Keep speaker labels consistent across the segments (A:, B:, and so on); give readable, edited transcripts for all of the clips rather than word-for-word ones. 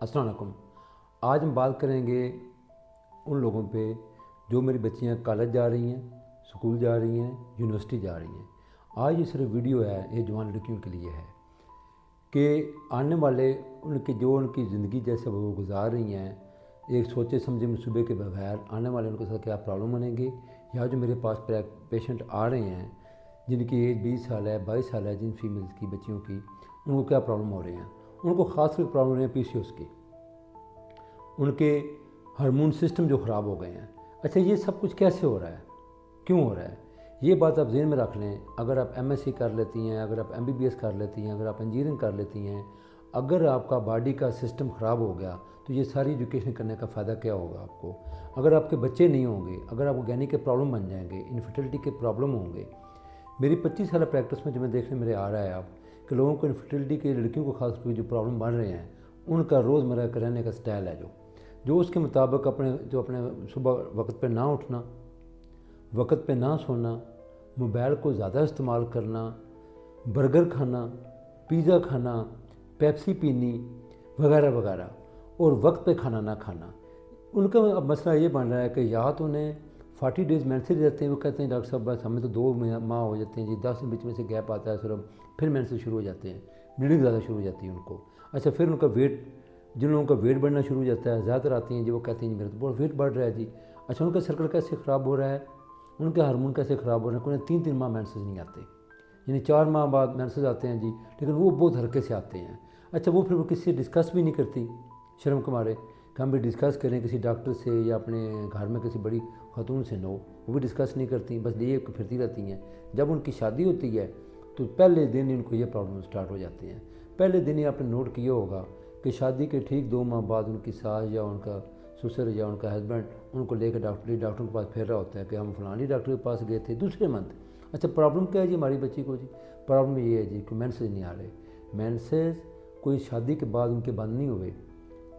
A: अस्सलाम वालेकुम। आज हम बात करेंगे उन लोगों पे जो मेरी बच्चियां कॉलेज जा रही हैं, स्कूल जा रही हैं, यूनिवर्सिटी जा रही हैं। आज ये सिर्फ वीडियो है, ये जवान लड़कियों के लिए है कि आने वाले उनकी ज़िंदगी जैसे वो गुजार रही हैं, एक सोचे समझे मंसूबे के बगैर आने वाले उनके साथ क्या प्रॉब्लम बनेंगे, या जो मेरे पास पेशेंट आ रहे हैं जिनकी एज 20 साल है, 22 साल है, जिन फीमेल्स की बच्चियों की, उनको क्या प्रॉब्लम हो रही हैं। उनको ख़ास कर प्रॉब्लम हो रही है PCOS की, उनके हार्मोन सिस्टम जो ख़राब हो गए हैं। अच्छा, ये सब कुछ कैसे हो रहा है, क्यों हो रहा है, ये बात आप ज़हन में रख लें। अगर आप MSc कर लेती हैं, अगर आप MBBS कर लेती हैं, अगर आप इंजीनियरिंग कर लेती हैं, अगर आपका बॉडी का सिस्टम ख़राब हो गया तो ये सारी एजुकेशन करने का फ़ायदा क्या होगा आपको। अगर आपके बच्चे नहीं होंगे, अगर आपको गैनी के प्रॉब्लम बन जाएंगे, इनफर्टिलिटी के प्रॉब्लम होंगे। मेरी 25 साल प्रैक्टिस में जो मैं देखने मेरे आ रहा है आप कि लोगों को इनफर्टिलिटी के, लड़कियों को खासकर जो प्रॉब्लम बन रहे हैं, उनका रोज़मर्रा का रहने का स्टाइल है जो उसके मुताबिक अपने सुबह वक्त पे ना उठना, वक्त पे ना सोना, मोबाइल को ज़्यादा इस्तेमाल करना, बर्गर खाना, पिज़्ज़ा खाना, पेप्सी पीनी वगैरह वगैरह, और वक्त पे खाना ना खाना। उनका अब मसला ये बन रहा है कि या तो उन्हें 40 डेज़ मेंसेज रहते हैं, वो कहते हैं डॉक्टर साहब बस हमें तो 2 माह हो जाते हैं जी, 10 दिन बीच में से गैप आता है सिर्फ, फिर मेंसेज शुरू हो जाते हैं, ब्लीडिंग ज़्यादा शुरू हो जाती है उनको। अच्छा, फिर उनका वेट, जिन लोगों का वेट बढ़ना शुरू हो जाता है, ज़्यादातर आती हैं जी, वो कहते हैं जी मेरा तो बहुत वेट बढ़ रहा है जी। अच्छा, उनका सर्कल कैसे ख़राब हो रहा है, उनके हार्मोन कैसे ख़राब हो रहे हैं, उन्हें 3-3 माह मेंसेज नहीं आते, यानी 4 माह बाद मेंसेज आते हैं जी, लेकिन वो बहुत हल्के से आते हैं। अच्छा, वो फिर वो किसी से डिस्कस भी नहीं करती, शर्म के मारे कि हम भी डिस्कस करें किसी डॉक्टर से या अपने घर में किसी बड़ी खातून से, नो, वो भी डिस्कस नहीं करती, बस लिए फिरती रहती हैं। जब उनकी शादी होती है तो पहले दिन इनको ये प्रॉब्लम स्टार्ट हो जाते हैं। पहले दिन ही आपने नोट किया होगा कि शादी के ठीक 2 माह बाद उनकी सास या उनका ससुर या उनका हस्बैंड उनको लेकर डॉक्टर के पास फिर रहा होता है कि हम फलानी डॉक्टर के पास गए थे दूसरे मंथ। अच्छा, प्रॉब्लम क्या है जी हमारी बच्ची को जी, प्रॉब्लम ये है जी कि मेंसेज नहीं आ रहे। मेंसेज कोई शादी के बाद उनके बंद नहीं हुए,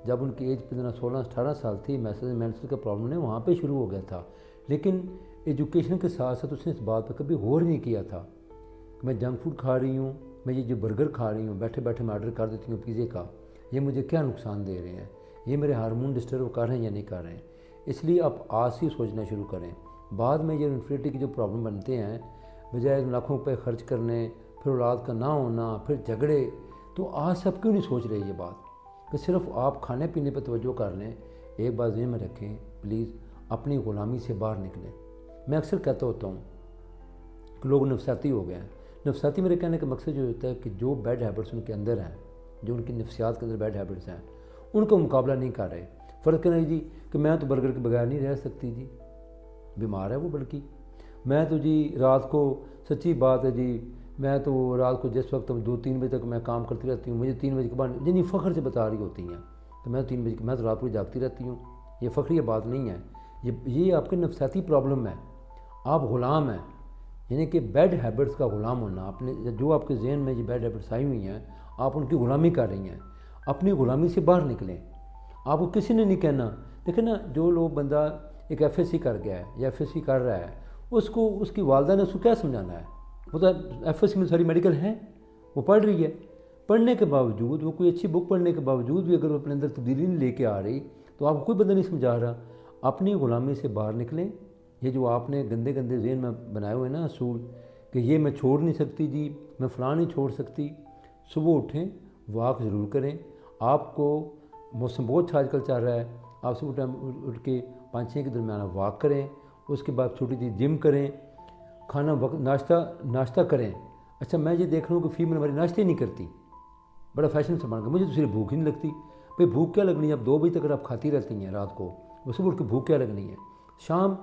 A: जब उनकी एज 16-18 साल थी, मेंसेज का प्रॉब्लम नहीं वहाँ पे शुरू हो गया था। लेकिन एजुकेशन के साथ साथ उसने इस बात पर कभी गौर नहीं किया था कि मैं जंक फूड खा रही हूँ, मैं ये जो बर्गर खा रही हूँ, बैठे बैठे मैं ऑर्डर कर देती हूँ पिज़्ज़े का, ये मुझे क्या नुकसान दे रहे हैं, ये मेरे हार्मोन डिस्टर्ब कर रहे हैं या नहीं कर रहे हैं। इसलिए आप आज से सोचना शुरू करें। बाद में ये इन्फर्टिलिटी के जो प्रॉब्लम बनते हैं, बजाय लाखों रुपये खर्च करने, फिर औलाद का ना होना, फिर झगड़े, तो आज सब क्यों नहीं सोच रहे ये बात कि सिर्फ आप खाने पीने पर तवज्जो कर लें। एक बात ज़हन में रखें, प्लीज़ अपनी ग़ुलामी से बाहर निकलें। मैं अक्सर कहता होता हूँ कि लोग नफसियाती हो गए हैं। नफसियाती मेरे कहने का मकसद जो होता है कि जो बैड हैबिट्स उनके अंदर हैं, जो उनकी नफ्सियात के अंदर बैड हैबिट्स हैं, उनका मुकाबला नहीं कर रहे। फ़र्क क्या है जी कि मैं तो बर्गर के बगैर नहीं रह सकती जी, बीमार है वो बल्कि, मैं तो जी रात को, सच्ची बात है जी, मैं तो रात को जिस वक्त 2-3 बजे तक मैं काम करती रहती हूँ, मुझे 3 बजे के बाद जिन्हीं फ़ख्र से बता रही होती हैं तो मैं 3 बजे, मैं तो रात को जागती रहती हूँ। ये फ़ख्र बात नहीं है, ये आपके नफसियाती प्रॉब्लम है। आप ग़ुलाम हैं, यानी कि बैड हैबिट्स का ग़ुलाम होना। अपने जो आपके जहन में ये बैड हैबिट्स आई हुई हैं, आप उनकी ग़ुलामी कर रही हैं। अपनी ग़ुलामी से बाहर निकलें। आपको किसी ने नहीं कहना, देखिए ना, जो लोग बंदा एक FSc कर गया है या FSc कर रहा है, उसको उसकी वालदा ने उसको क्या समझाना है। वो तो FSc में सारी मेडिकल है, वो पढ़ रही है, पढ़ने के बावजूद, वो कोई अच्छी बुक पढ़ने के बावजूद भी अगर वो अपने अंदर तब्दीली नहीं लेके आ रही, तो आपको कोई बंदा नहीं समझा रहा। अपनी ग़ुलामी से बाहर निकलें। ये जो आपने गंदे गंदे ज़हन में बनाए हुए ना असूल कि ये मैं छोड़ नहीं सकती जी, मैं फ़लाँ नहीं छोड़ सकती। सुबह उठें, वॉक ज़रूर करें। आपको मौसम बहुत अच्छा आजकल चल रहा है, आप सुबह टाइम उठ के 5-6 के दरमियान वॉक करें, उसके बाद छोटी सी जिम करें, खाना वक्त नाश्ता करें। अच्छा, मैं ये देख रहा हूँ कि फीमेल हमारी नाश्ते नहीं करती, बड़ा फैशन से बन गया। मुझे तो सिर्फ भूख ही नहीं लगती। भाई भूख क्या लगनी है, अब 2 बजे तक अगर आप खाती रहती हैं रात को, वो सुबह उठ के भूख क्या लगनी है। शाम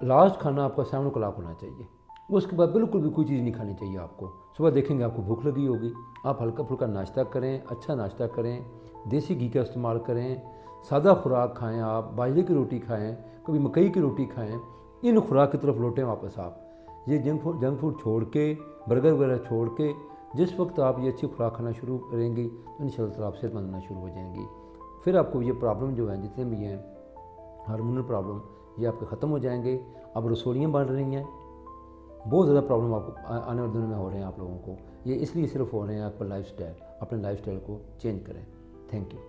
A: लास्ट खाना आपका 7 o'clock होना चाहिए, उसके बाद बिल्कुल भी कोई चीज़ नहीं खानी चाहिए आपको। सुबह देखेंगे आपको भूख लगी होगी, आप हल्का फुल्का नाश्ता करें, अच्छा नाश्ता करें, देसी घी का इस्तेमाल करें, सादा खुराक खाएं, आप बाजरे की रोटी खाएं, कभी मकई की रोटी खाएं। इन खुराक की तरफ लौटें वापस आप। ये जंक फूड छोड़ के, बर्गर वगैरह छोड़ के, जिस वक्त आप ये अच्छी खुराक खाना शुरू करेंगी तो इंशाअल्लाह ताला आप सेहतमंद बनना शुरू हो जाएंगी। फिर आपको ये प्रॉब्लम जो है, जितने भी हैं हार्मोनल प्रॉब्लम, ये आपके ख़त्म हो जाएंगे। अब रसोलियाँ बन रही हैं, बहुत ज़्यादा प्रॉब्लम आपको आने वाले दिनों में हो रहे हैं आप लोगों को। ये इसलिए सिर्फ हो रहे हैं, आपका लाइफस्टाइल, अपने लाइफस्टाइल को चेंज करें। Thank you.